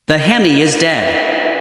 The Hemi is dead.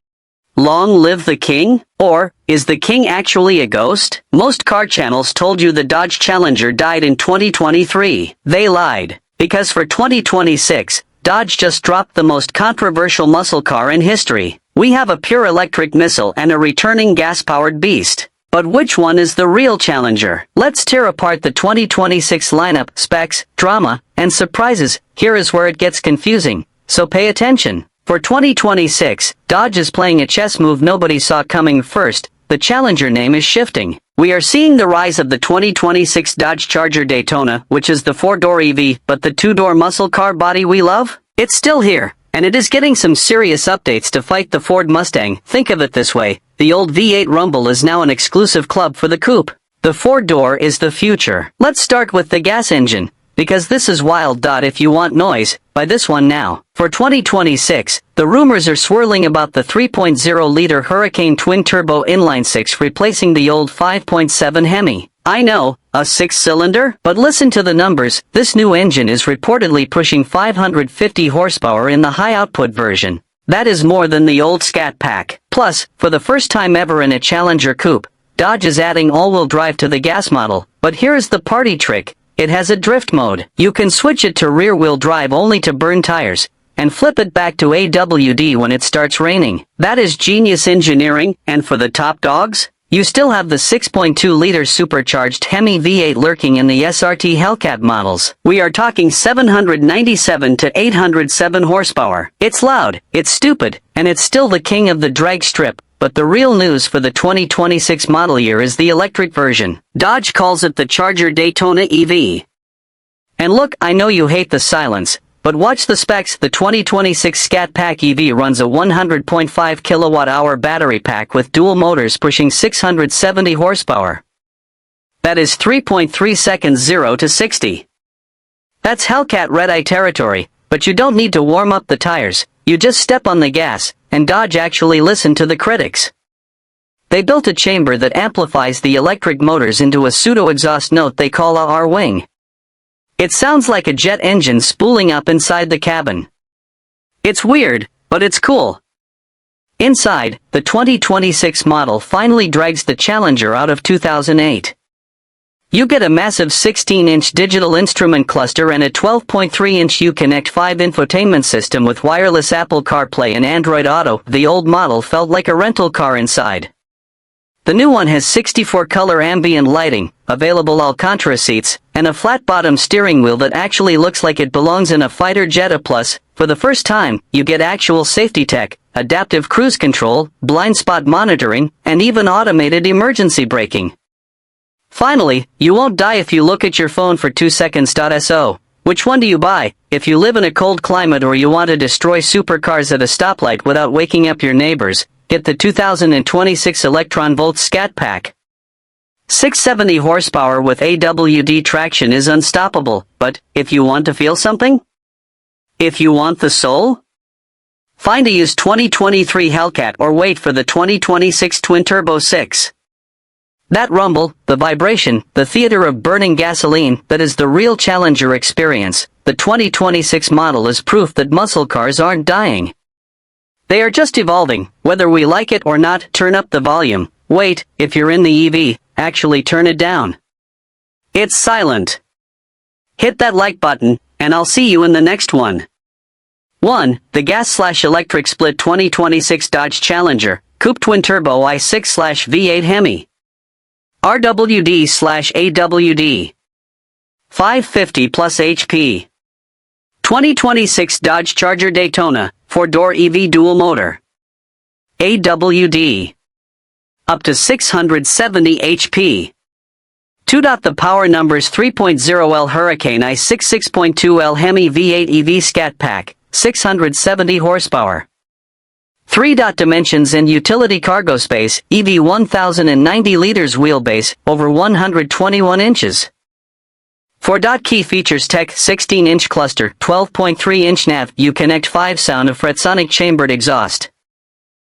Long live the king? Or, is the king actually a ghost? Most car channels told you the Dodge Challenger died in 2023. They lied. Because for 2026, Dodge just dropped the most controversial muscle car in history. We have a pure electric missile and a returning gas-powered beast. But which one is the real challenger? Let's tear apart the 2026 lineup, specs, drama, and surprises. Here is where it gets confusing, so pay attention. For 2026, Dodge is playing a chess move nobody saw coming first. The challenger name is shifting. We are seeing the rise of the 2026 Dodge Charger Daytona, which is the 4-door EV, but the 2-door muscle car body we love? It's still here, and it is getting some serious updates to fight the Ford Mustang. Think of it this way, the old V8 Rumble is now an exclusive club for the Coupe. The 4-door is the future. Let's start with the gas engine, because this is wild. If you want noise, buy this one now. For 2026, the rumors are swirling about the 3.0-liter Hurricane twin-turbo inline-six replacing the old 5.7 Hemi. I know, a 6-cylinder? But listen to the numbers, this new engine is reportedly pushing 550 horsepower in the high-output version. That is more than the old Scat Pack. Plus, for the first time ever in a Challenger coupe, Dodge is adding all-wheel drive to the gas model. But here's the party trick. It has a drift mode. You can switch it to rear-wheel drive only to burn tires, and flip it back to AWD when it starts raining. That is genius engineering, and for the top dogs, you still have the 6.2-liter supercharged Hemi V8 lurking in the SRT Hellcat models. We are talking 797 to 807 horsepower. It's loud, it's stupid, and it's still the king of the drag strip. But the real news for the 2026 model year is the electric version. Dodge calls it the Charger Daytona EV. And look, I know you hate the silence, but watch the specs. The 2026 Scat Pack EV runs a 100.5 kilowatt-hour battery pack with dual motors pushing 670 horsepower. That is 3.3 seconds 0 to 60. That's Hellcat red-eye territory, but you don't need to warm up the tires. You just step on the gas, and Dodge actually listened to the critics. They built a chamber that amplifies the electric motors into a pseudo-exhaust note they call a R-wing. It sounds like a jet engine spooling up inside the cabin. It's weird, but it's cool. Inside, the 2026 model finally drags the Challenger out of 2008. You get a massive 16-inch digital instrument cluster and a 12.3-inch Uconnect 5 infotainment system with wireless Apple CarPlay and Android Auto. The old model felt like a rental car inside. The new one has 64-color ambient lighting, available Alcantara seats, and a flat-bottom steering wheel that actually looks like it belongs in a fighter jet. Plus, for the first time, you get actual safety tech, adaptive cruise control, blind spot monitoring, and even automated emergency braking. Finally, you won't die if you look at your phone for 2 seconds. So, which one do you buy? If you live in a cold climate or you want to destroy supercars at a stoplight without waking up your neighbors, get the 2026 Electron Volt Scat Pack. 670 horsepower with AWD traction is unstoppable, but, if you want to feel something? If you want the soul? Find a used 2023 Hellcat or wait for the 2026 Twin-Turbo 6. That rumble, the vibration, the theater of burning gasoline, that is the real Challenger experience. The 2026 model is proof that muscle cars aren't dying. They are just evolving. Whether we like it or not, turn up the volume. Wait, if you're in the EV, actually turn it down. It's silent. Hit that like button, and I'll see you in the next one. 1. The gas/electric split 2026 Dodge Challenger, Coupe Twin Turbo i6/V8 Hemi. RWD/AWD. 550 plus HP. 2026 Dodge Charger Daytona, 4-door EV dual motor. AWD. Up to 670 HP. 2. The power numbers 3.0L Hurricane i6 6.2L Hemi V8 EV Scat Pack, 670 horsepower. 3. Dimensions and utility cargo space, EV 1090 liters wheelbase, over 121 inches. 4. Key features tech 16-inch cluster, 12.3-inch nav, Uconnect 5 sound of fretosonic chambered exhaust.